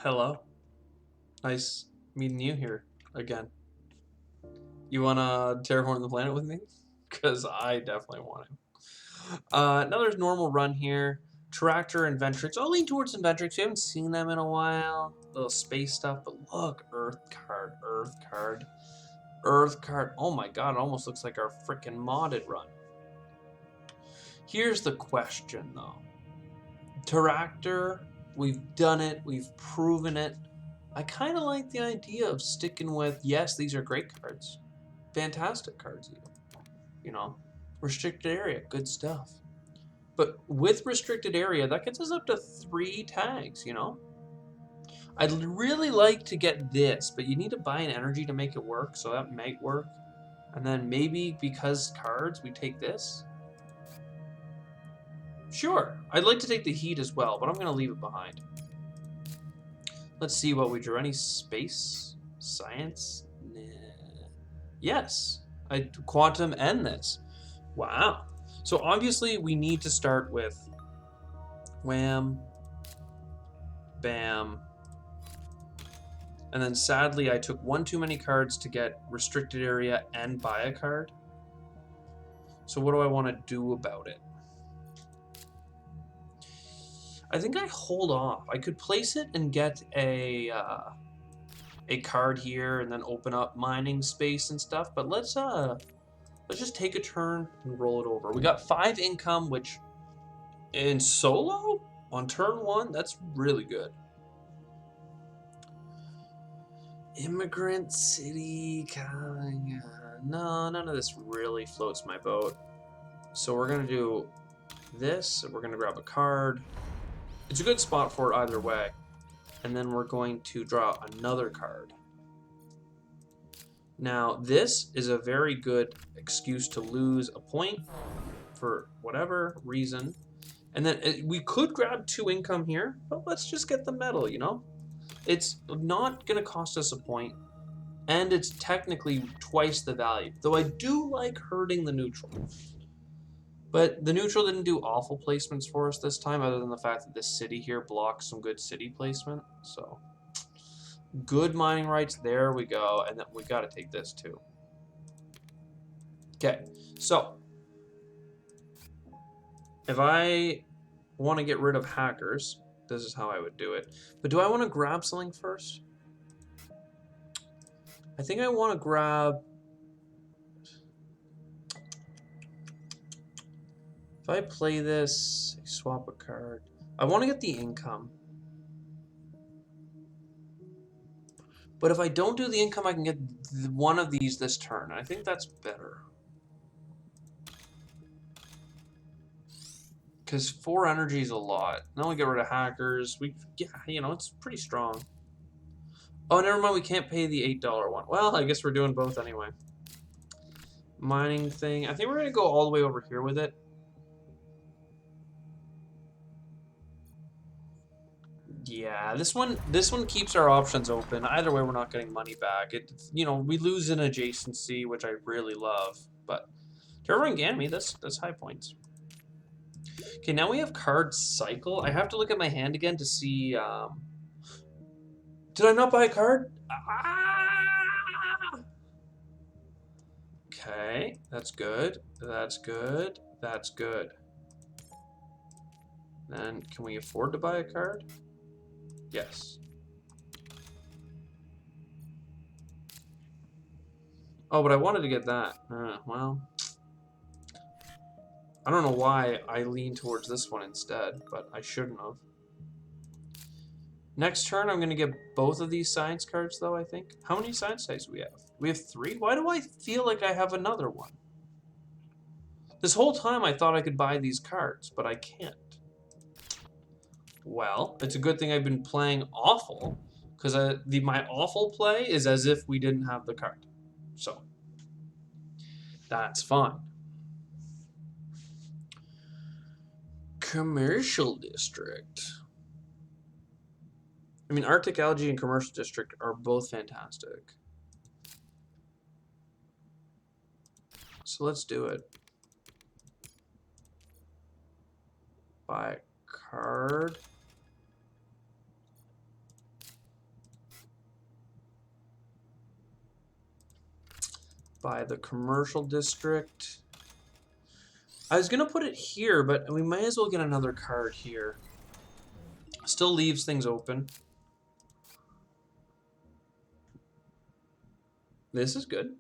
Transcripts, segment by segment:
Hello. Nice meeting you here again. You wanna terraform the planet with me? Because I definitely want to. Another normal run here. Tractor, Inventrix. I'll lean towards Inventrix. We haven't seen them in a while. Little space stuff, but look, Earth card, Earth card, Earth card. Oh my god, it almost looks like our freaking modded run. Here's the question though. Tractor, we've done it, we've proven it. I kind of like the idea of sticking with, yes, these are great cards. Fantastic cards, even. You know, restricted area, good stuff. But with restricted area, that gets us up to 3 tags, you know? I'd really like to get this, but you need to buy an energy to make it work, so that might work. And then maybe because cards, we take this. Sure, I'd like to take the heat as well, but I'm going to leave it behind. Let's see what we drew. Any space? Science? Nah. Yes. Quantum and this. Wow. So obviously we need to start with wham, bam, and then sadly I took one too many cards to get restricted area and buy a card. So what do I want to do about it? I think I hold off. I could place it and get a card here and then open up mining space and stuff, but let's just take a turn and roll it over. We got 5 income, which in solo on turn 1, that's really good. Immigrant city, no, none of this really floats my boat. So we're gonna do this, and we're gonna grab a card. It's a good spot for it either way. And then we're going to draw another card. Now, this is a very good excuse to lose a point for whatever reason. And then we could grab 2 income here, but let's just get the metal, you know? It's not going to cost us a point, and it's technically twice the value. Though I do like hurting the neutral. But the neutral didn't do awful placements for us this time, other than the fact that this city here blocks some good city placement. So, good mining rights, there we go. And then we got to take this too. Okay, so if I want to get rid of hackers, this is how I would do it. But do I want to grab something first? I think I want to grab... If I play this, I swap a card. I want to get the income. But if I don't do the income, I can get one of these this turn. I think that's better. Because 4 energy is a lot. Now we get rid of hackers. Yeah, you know, it's pretty strong. Oh, never mind. We can't pay the $8 one. Well, I guess we're doing both anyway. Mining thing. I think we're going to go all the way over here with it. Yeah, this one keeps our options open. Either way, we're not getting money back. You know, we lose an adjacency, which I really love. But Terraforming Ganmy, that's high points. Okay, now we have card cycle. I have to look at my hand again to see. Did I not buy a card? Ah! Okay, that's good. That's good. That's good. Then, can we afford to buy a card? Yes. Oh, but I wanted to get that. Well, I don't know why I lean towards this one instead, but I shouldn't have. Next turn, I'm going to get both of these science cards, though, I think. How many science types do we have? We have 3? Why do I feel like I have another one? This whole time, I thought I could buy these cards, but I can't. Well, it's a good thing I've been playing awful, because my awful play is as if we didn't have the card. So, that's fun. Commercial District. I mean, Arctic Algae and Commercial District are both fantastic. So let's do it. Buy a card. By the commercial district. I was gonna put it here, but we might as well get another card here. Still leaves things open. This is good.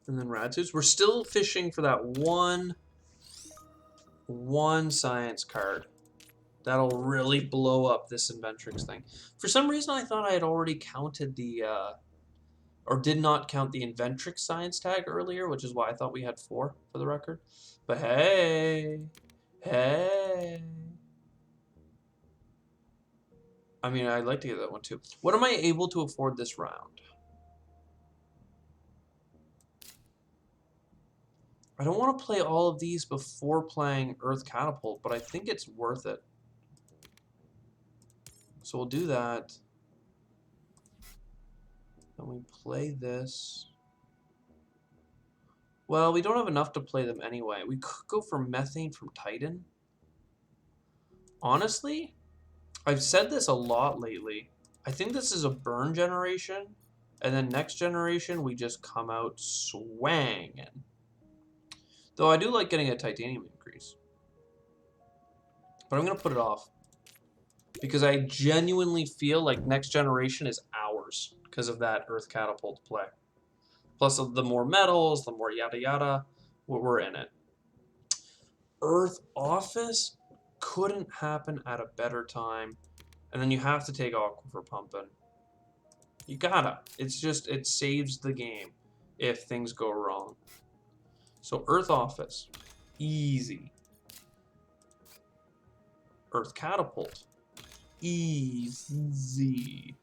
And then Radsuits. We're still fishing for that one science card. That'll really blow up this Inventrix thing. For some reason, I thought I had already counted the, or did not count the Inventrix science tag earlier, which is why I thought we had 4 for the record. But hey, hey. I mean, I'd like to get that one too. What am I able to afford this round? I don't want to play all of these before playing Earth Catapult, but I think it's worth it. So we'll do that. Then we play this. Well, we don't have enough to play them anyway. We could go for Methane from Titan. Honestly, I've said this a lot lately. I think this is a burn generation, and then next generation we just come out swanging. Though I do like getting a titanium increase. But I'm going to put it off. Because I genuinely feel like next generation is ours because of that Earth Catapult play. Plus the more metals, the more yada yada, we're in it. Earth Office couldn't happen at a better time. And then you have to take Aqua for pumping. You gotta. It's just, it saves the game if things go wrong. So Earth Office, easy. Earth Catapult, easy.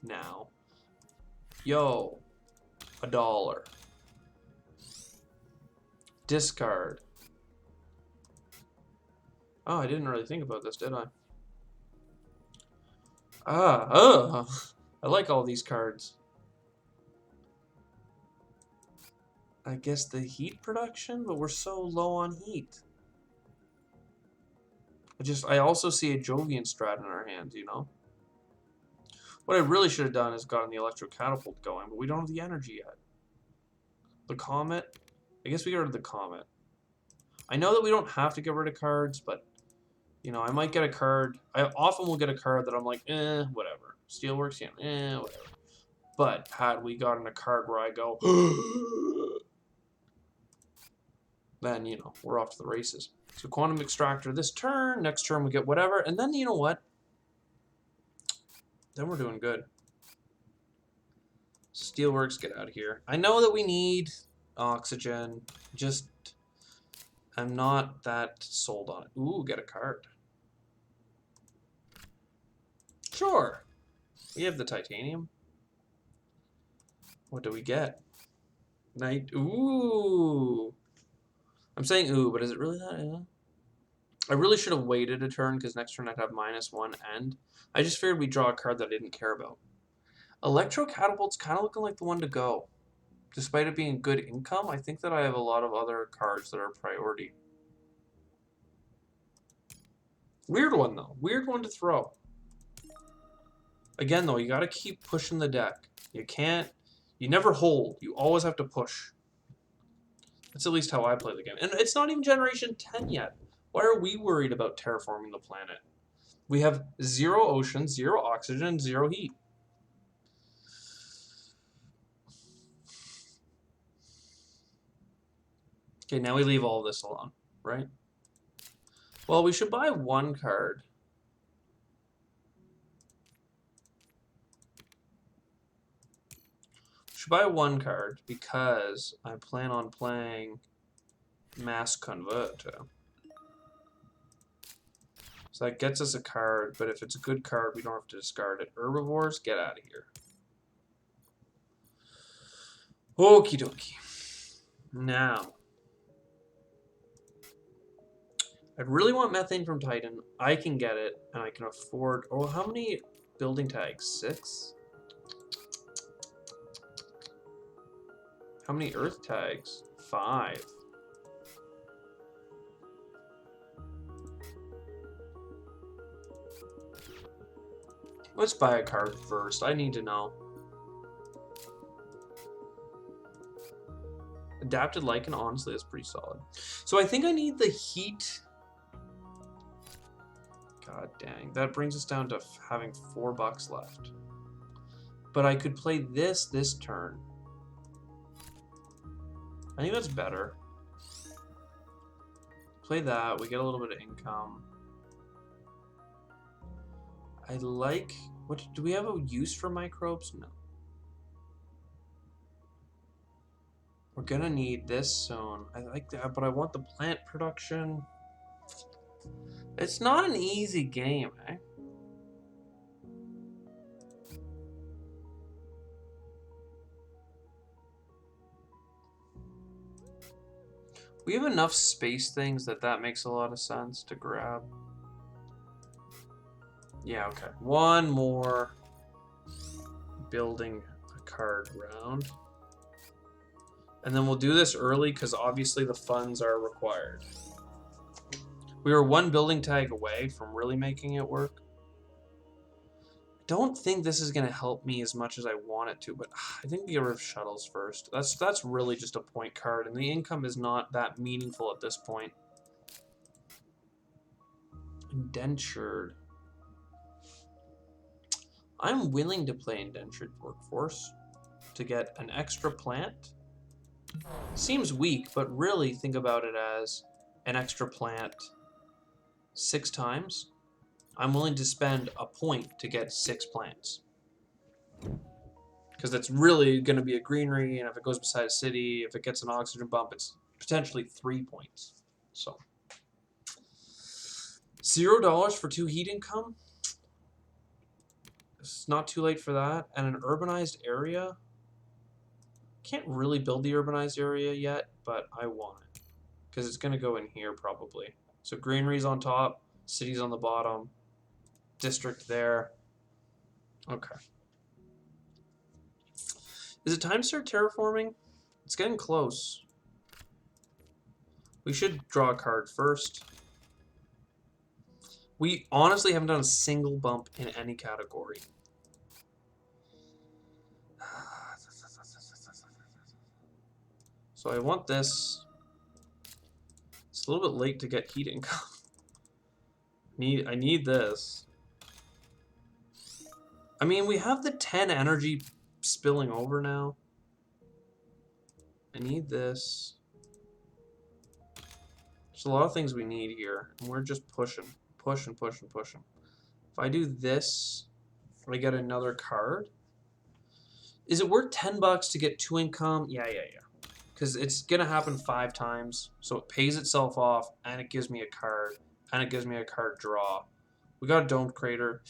Now, yo, $1. Discard. Oh, I didn't really think about this, did I? I like all these cards. I guess the heat production, but we're so low on heat. I also see a Jovian strat in our hands, you know? What I really should have done is gotten the Electro Catapult going, but we don't have the energy yet. The Comet. I guess we get rid of the Comet. I know that we don't have to get rid of cards, but, you know, I might get a card. I often will get a card that I'm like, whatever. Steelworks, yeah, whatever. But had we gotten a card where I go, then, you know, we're off to the races. So Quantum Extractor this turn. Next turn we get whatever. And then, you know what? Then we're doing good. Steelworks, get out of here. I know that we need oxygen. Just, I'm not that sold on it. Ooh, get a card. Sure. We have the titanium. What do we get? Night. Ooh. I'm saying ooh, but is it really that? Yeah. I really should have waited a turn because next turn I'd have -1 end. I just figured we'd draw a card that I didn't care about. Electro Catapult's kind of looking like the one to go. Despite it being good income, I think that I have a lot of other cards that are priority. Weird one, though. Weird one to throw. Again, though, you got to keep pushing the deck. You can't... You never hold. You always have to push. That's at least how I play the game. And it's not even Generation 10 yet. Why are we worried about terraforming the planet? We have 0 ocean, 0 oxygen, 0 heat. Okay, now we leave all this alone, right? Well, we should buy 1 card. We should buy 1 card because I plan on playing Mass Converter. So that gets us a card, but if it's a good card, we don't have to discard it. Herbivores, get out of here. Okie dokie. Now, I really want Methane from Titan. I can get it, and I can afford... Oh, how many building tags? 6? How many Earth tags? 5. Let's buy a card first. I need to know. Adapted lichen, honestly, is pretty solid. So I think I need the heat. God dang. That brings us down to having $4 left. But I could play this turn. I think that's better. Play that. We get a little bit of income. I like... What, do we have a use for microbes? No. We're gonna need this soon. I like that, but I want the plant production. It's not an easy game, eh? We have enough space things that makes a lot of sense to grab. Yeah, okay. One more building a card round. And then we'll do this early because obviously the funds are required. We were one building tag away from really making it work. I don't think this is going to help me as much as I want it to, but I think get rid of shuttles first. That's really just a point card, and the income is not that meaningful at this point. Indentured. I'm willing to play indentured workforce to get an extra plant. Seems weak, but really think about it as an extra plant 6 times. I'm willing to spend a point to get 6 plants. Because that's really going to be a greenery, and if it goes beside a city, if it gets an oxygen bump, it's potentially 3 points. So, $0 for 2 heat income. It's not too late for that. And an urbanized area. Can't really build the urbanized area yet, but I want it. Because it's going to go in here probably. So greenery's on top, city's on the bottom, district there. Okay. Is it time to start terraforming? It's getting close. We should draw a card first. We honestly haven't done a single bump in any category. So I want this. It's a little bit late to get heat income. I need this. I mean, we have the 10 energy spilling over now. I need this. There's a lot of things we need here, and we're just pushing. If I do this, I get another card. Is it worth $10 to get 2 income? Yeah. Because it's going to happen 5 times, so it pays itself off, and it gives me a card, and it gives me a card draw. We got a domed crater.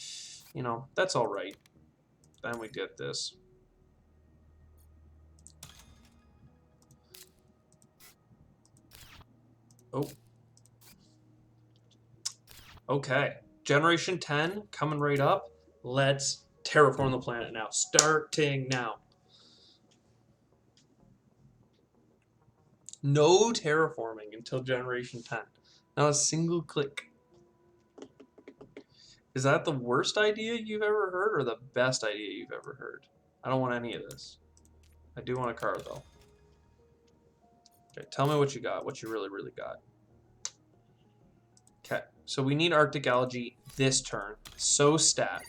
You know, that's all right. Then we get this. Oh. Okay. Generation 10 coming right up. Let's terraform the planet now. Starting now. No terraforming until Generation 10. Not a single click. Is that the worst idea you've ever heard or the best idea you've ever heard? I don't want any of this. I do want a card, though. Okay, tell me what you got, what you really, really got. Okay, so we need Arctic Algae this turn. So stat.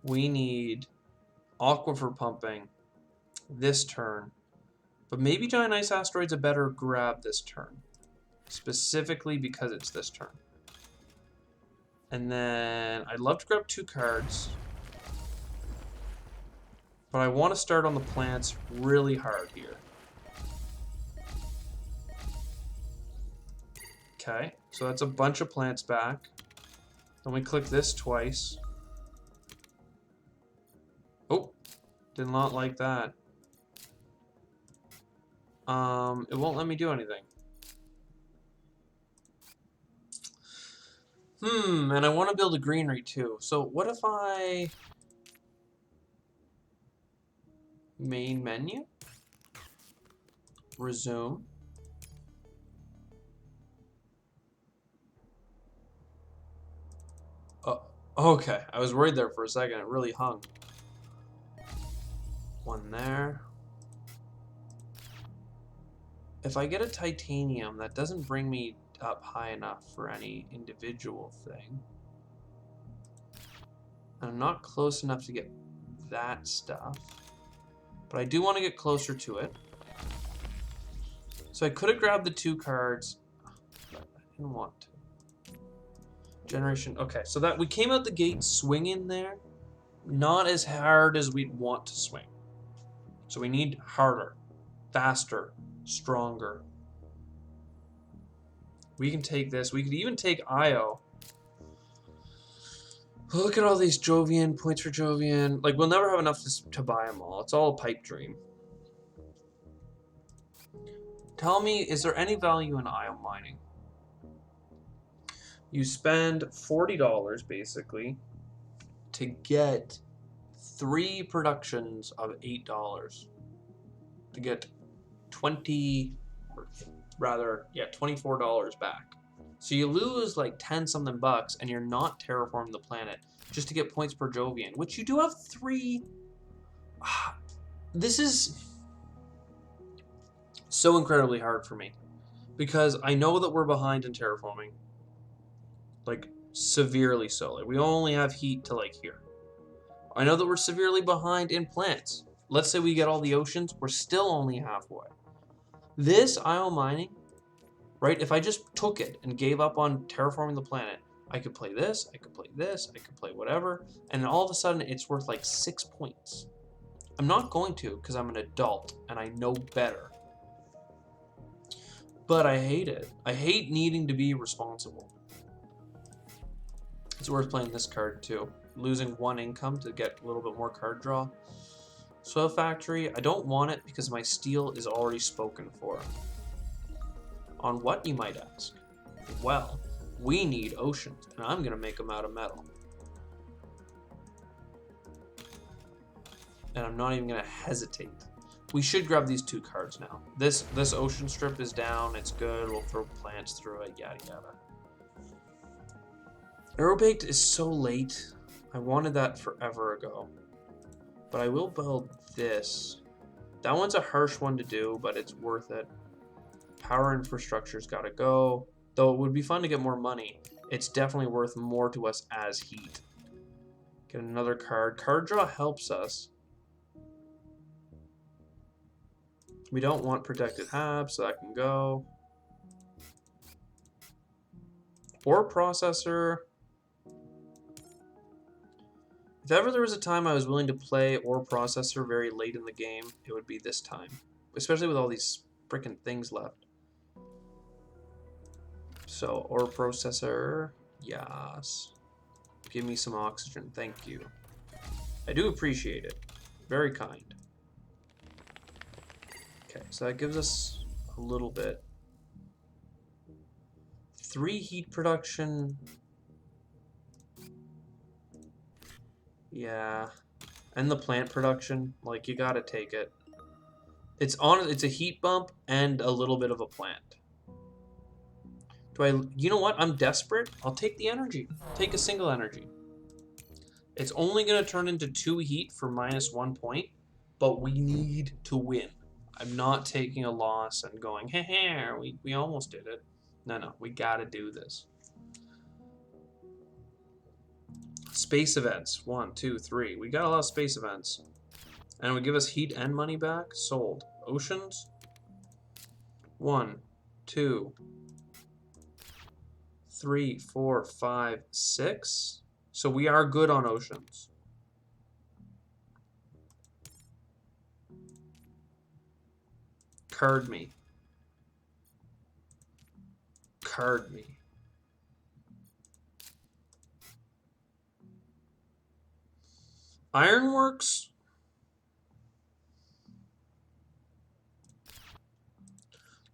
We need Aquifer Pumping this turn. But maybe Giant Ice Asteroid's a better grab this turn. Specifically because it's this turn. And then I'd love to grab 2 cards. But I want to start on the plants really hard here. Okay, so that's a bunch of plants back. Then we click this twice. Oh, did not like that. It won't let me do anything. And I want to build a greenery too. So what if I... Main menu? Resume. Oh, okay. I was worried there for a second. It really hung. One there. If I get a titanium, that doesn't bring me up high enough for any individual thing. I'm not close enough to get that stuff. But I do want to get closer to it. So I could have grabbed the 2 cards. But I didn't want to. Generation. Okay, so that we came out the gate swinging there. Not as hard as we'd want to swing. So we need harder, faster, stronger. We can take this. We could even take Io. Look at all these Jovian, points for Jovian. Like, we'll never have enough to buy them all. It's all a pipe dream. Tell me, is there any value in Io mining? You spend $40, basically, to get 3 productions of $8. To get $24 back. So you lose like 10 something bucks and you're not terraforming the planet just to get points per Jovian, which you do have 3. This is so incredibly hard for me because I know that we're behind in terraforming, like severely so. Like, we only have heat to like here. I know that we're severely behind in plants. Let's say we get all the oceans, we're still only halfway. This IO mining, right? If I just took it and gave up on terraforming the planet, I could play this, I could play this, I could play whatever, and then all of a sudden it's worth like 6 points. I'm not going to because I'm an adult and I know better. But I hate it. I hate needing to be responsible. It's worth playing this card too. Losing 1 income to get a little bit more card draw. Soil Factory, I don't want it because my steel is already spoken for. On what, you might ask? Well, we need oceans, and I'm going to make them out of metal. And I'm not even going to hesitate. We should grab these 2 cards now. This ocean strip is down, it's good, we'll throw plants through it, yada yada. Aerobaked is so late. I wanted that forever ago. But I will build this. That one's a harsh one to do, but it's worth it. Power infrastructure's gotta go. Though it would be fun to get more money. It's definitely worth more to us as heat. Get another card. Card draw helps us. We don't want protected hab, so that can go. Ore processor. If ever there was a time I was willing to play Ore Processor very late in the game, it would be this time. Especially with all these freaking things left. So, Ore Processor, yes. Give me some oxygen, thank you. I do appreciate it. Very kind. Okay, so that gives us a little bit. 3 heat production. Yeah, and the plant production, like, you gotta take it. It's a heat bump and a little bit of a plant. You know what? I'm desperate. I'll take the energy. Take a single energy. It's only gonna turn into 2 heat for -1 point, but we need to win. I'm not taking a loss and going, hey, we almost did it. No, we gotta do this. Space events. 1, 2, 3. We got a lot of space events. And it would give us heat and money back. Sold. Oceans. 1, 2, 3, 4, 5, 6. So we are good on oceans. Card me. Card me. Ironworks.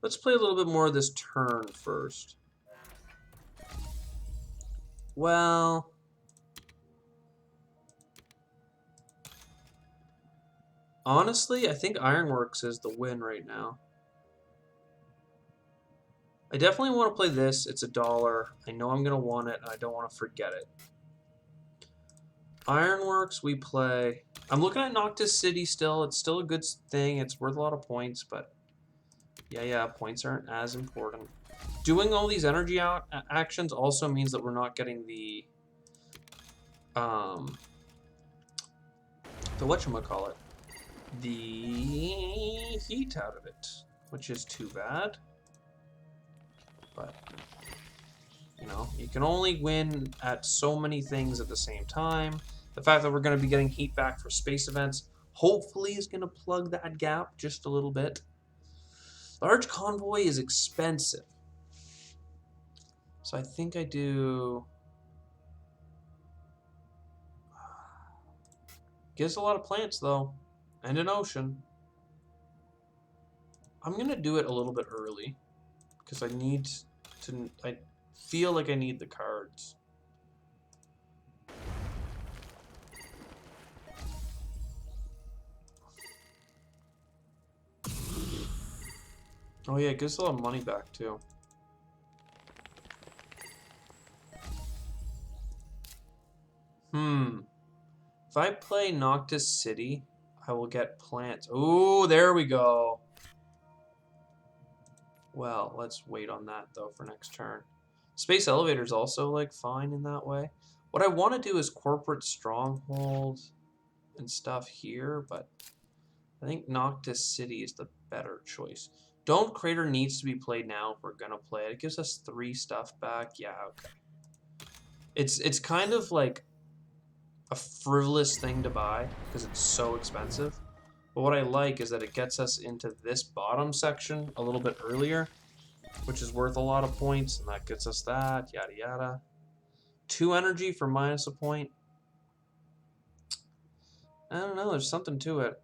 Let's play a little bit more of this turn first. Well, honestly, I think Ironworks is the win right now. I definitely want to play this. It's $1. I know I'm going to want it, and I don't want to forget it. Ironworks, we play. I'm looking at Noctis City still. It's still a good thing. It's worth a lot of points, but Yeah, points aren't as important. Doing all these energy actions also means that we're not getting the whatchamacallit, the heat out of it, which is too bad. But, you know, you can only win at so many things at the same time. The fact that we're going to be getting heat back for space events hopefully is going to plug that gap just a little bit. Large convoy is expensive. So I think I do... Gives a lot of plants, though. And an ocean. I'm going to do it a little bit early. Because I need to... I feel like I need the cards. Oh yeah, it gives a lot of money back, too. If I play Noctis City, I will get plants. Ooh, there we go. Well, let's wait on that, though, for next turn. Space Elevator's also, like, fine in that way. What I want to do is Corporate Stronghold and stuff here, but I think Noctis City is the better choice. Dome Crater needs to be played now if we're going to play it. It gives us 3 stuff back. Yeah, okay. It's kind of like a frivolous thing to buy because it's so expensive. But what I like is that it gets us into this bottom section a little bit earlier, which is worth a lot of points, and that gets us that, yada yada. 2 energy for minus a point. I don't know, there's something to it.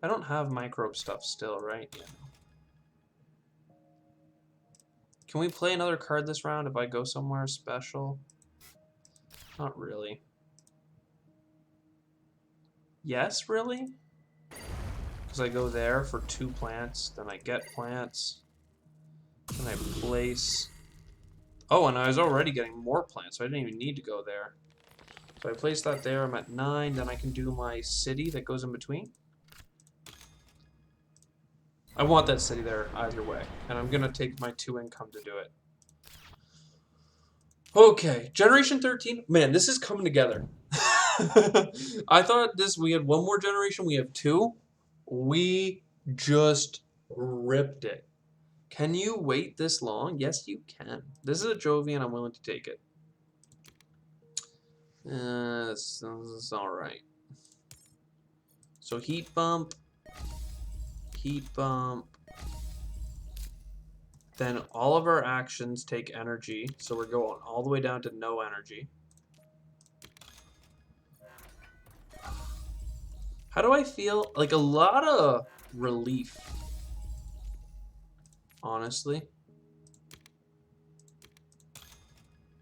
I don't have microbe stuff still, right? Yeah. Can we play another card this round if I go somewhere special? Not really. Yes, really? Because I go there for 2 plants, then I get plants, then I place... Oh, and I was already getting more plants, so I didn't even need to go there. So I place that there, I'm at 9, then I can do my city that goes in between. I want that city there either way, and I'm going to take my 2 income to do it. Okay, Generation 13. Man, this is coming together. I thought we had 1 more generation, we have 2. We just ripped it. Can you wait this long? Yes, you can. This is a Jovian, I'm willing to take it. This is alright. So heat bump. Then all of our actions take energy, so we're going all the way down to no energy. How do I feel? Like a lot of relief, honestly.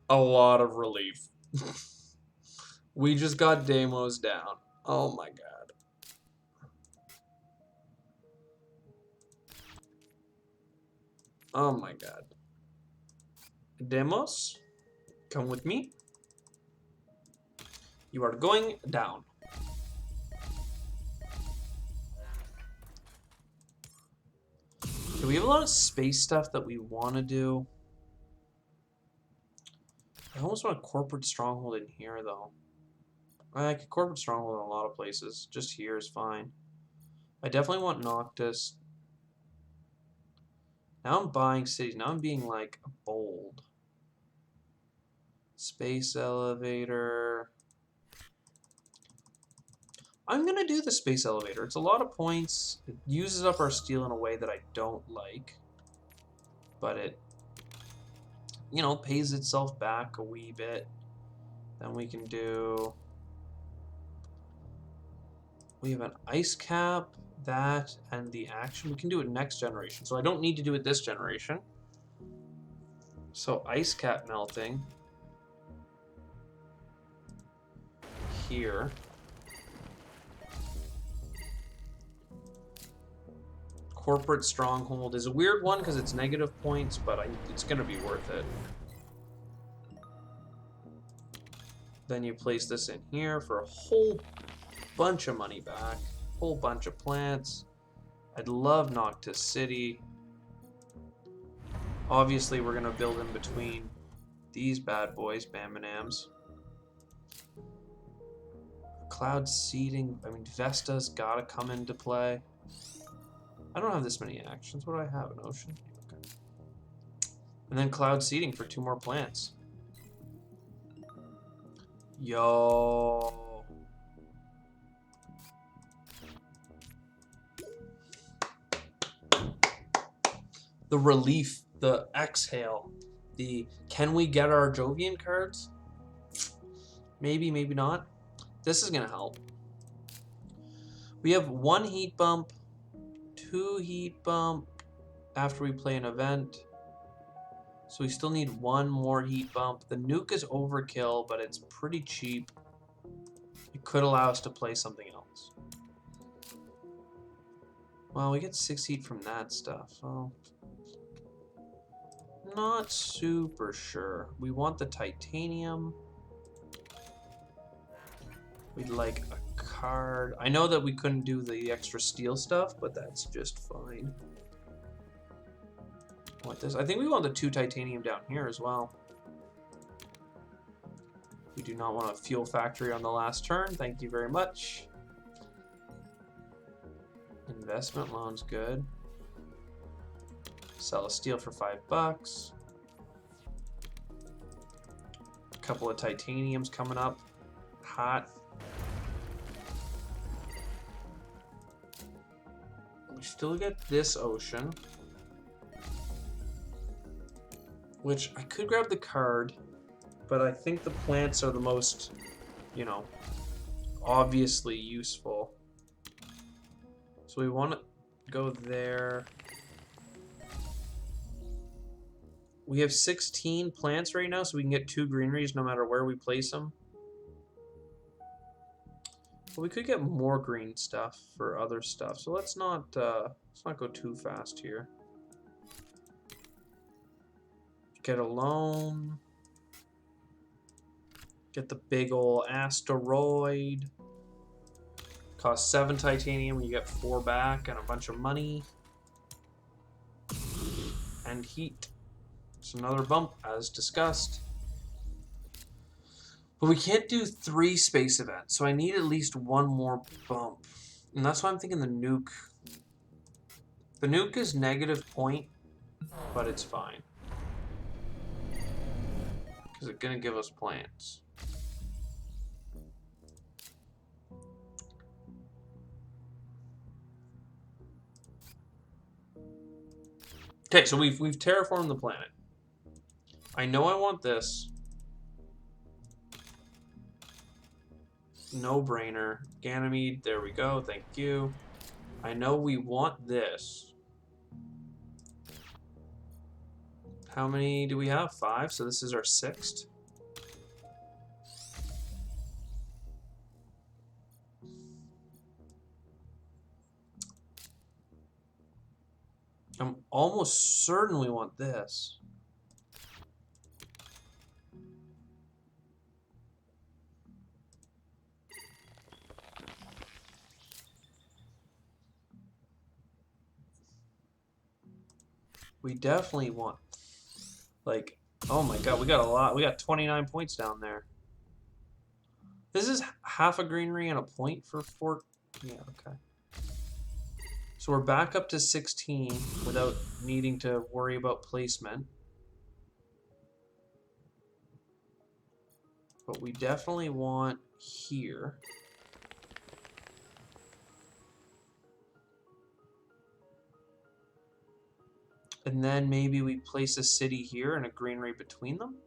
A lot of relief. We just got Deimos down. Oh my god. Oh my god. Deimos, come with me. You are going down. Okay, we have a lot of space stuff that we want to do. I almost want a corporate stronghold in here, though. I could corporate stronghold in a lot of places. Just here is fine. I definitely want Noctis. Now I'm buying cities. Now I'm being, like, bold. Space elevator. I'm going to do the space elevator. It's a lot of points. It uses up our steel in a way that I don't like. But it, you know, pays itself back a wee bit. Then we can do... We have an ice cap, that, and the action. We can do it next generation. So I don't need to do it this generation. So ice cap melting. Here. Corporate stronghold is a weird one because it's negative points, but it's going to be worth it. Then you place this in here for a whole bunch of money back. whole bunch of plants. I'd love Noctis City. Obviously, we're going to build in between these bad boys, Bambanams. Cloud seeding. I mean, Vesta's got to come into play. I don't have this many actions. What do I have? An ocean? Okay. And then cloud seeding for 2 more plants. Yo. The relief, the exhale, the can we get our Jovian cards? Maybe, maybe not. This is going to help. We have 1 heat bump, 2 heat bump after we play an event. So we still need 1 more heat bump. The nuke is overkill, but it's pretty cheap. It could allow us to play something else. Well, we get 6 heat from that stuff. So not super sure. We want the titanium. We'd like a card. I know that we couldn't do the extra steel stuff, but that's just fine. Want this? I think we want the 2 titanium down here as well. We do not want a fuel factory on the last turn. Thank you very much. Investment loan's good. Sell a steel for $5. A couple of titaniums coming up. Hot. We still get this ocean. Which I could grab the card, but I think the plants are the most, you know, obviously useful. So we want to go there. We have 16 plants right now, so we can get 2 greeneries no matter where we place them. But we could get more green stuff for other stuff. So let's not go too fast here. Get a loan. Get the big ol' asteroid. Costs 7 titanium, you get 4 back and a bunch of money. And heat. It's another bump, as discussed. But we can't do 3 space events, so I need at least 1 more bump. And that's why I'm thinking the nuke. The nuke is -0., but it's fine. Because it's going to give us plants. Okay, so we've terraformed the planet. I know I want this. No brainer. Ganymede, there we go, thank you. I know we want this. How many do we have? 5, so this is our 6th. I'm almost certain we want this. We definitely want, like, oh my god, we got a lot. We got 29 points down there. This is half a greenery and a point for 4. Yeah, okay. So we're back up to 16 without needing to worry about placement. But we definitely want here. And then maybe we place a city here and a greenery between them.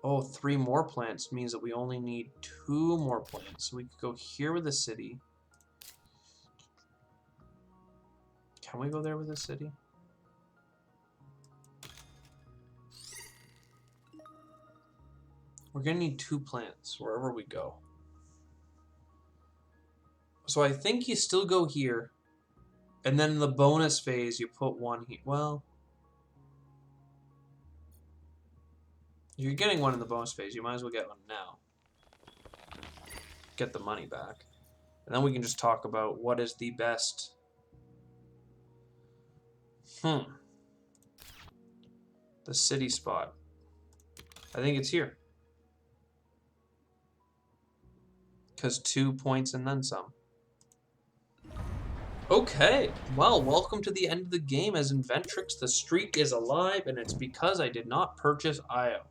Oh, 3 more plants means that we only need 2 more plants. So we could go here with a city. Can we go there with a city? We're going to need 2 plants wherever we go. So I think you still go here. And then in the bonus phase, you put 1 here. Well, you're getting 1 in the bonus phase. You might as well get 1 now. get the money back. And then we can just talk about what is the best. The city spot. I think it's here. Because 2 points and then some. Okay, well, welcome to the end of the game as Inventrix. The streak is alive, and it's because I did not purchase IO.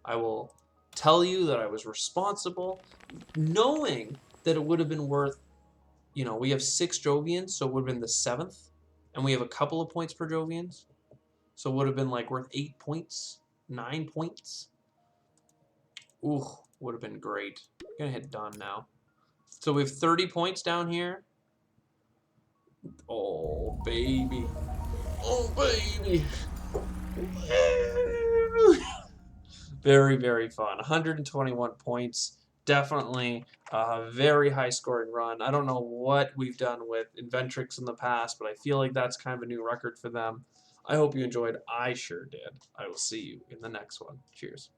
I will tell you that I was responsible, knowing that it would have been worth, you know, we have 6 Jovians, so it would have been the 7th, and we have a couple of points per Jovians, so it would have been like worth 8 points, 9 points. Ooh, would have been great. I'm gonna hit done now. So we have 30 points down here. Oh, baby. Oh, baby. Very, very fun. 121 points. Definitely a very high scoring run. I don't know what we've done with Inventrix in the past, but I feel like that's kind of a new record for them. I hope you enjoyed. I sure did. I will see you in the next one. Cheers.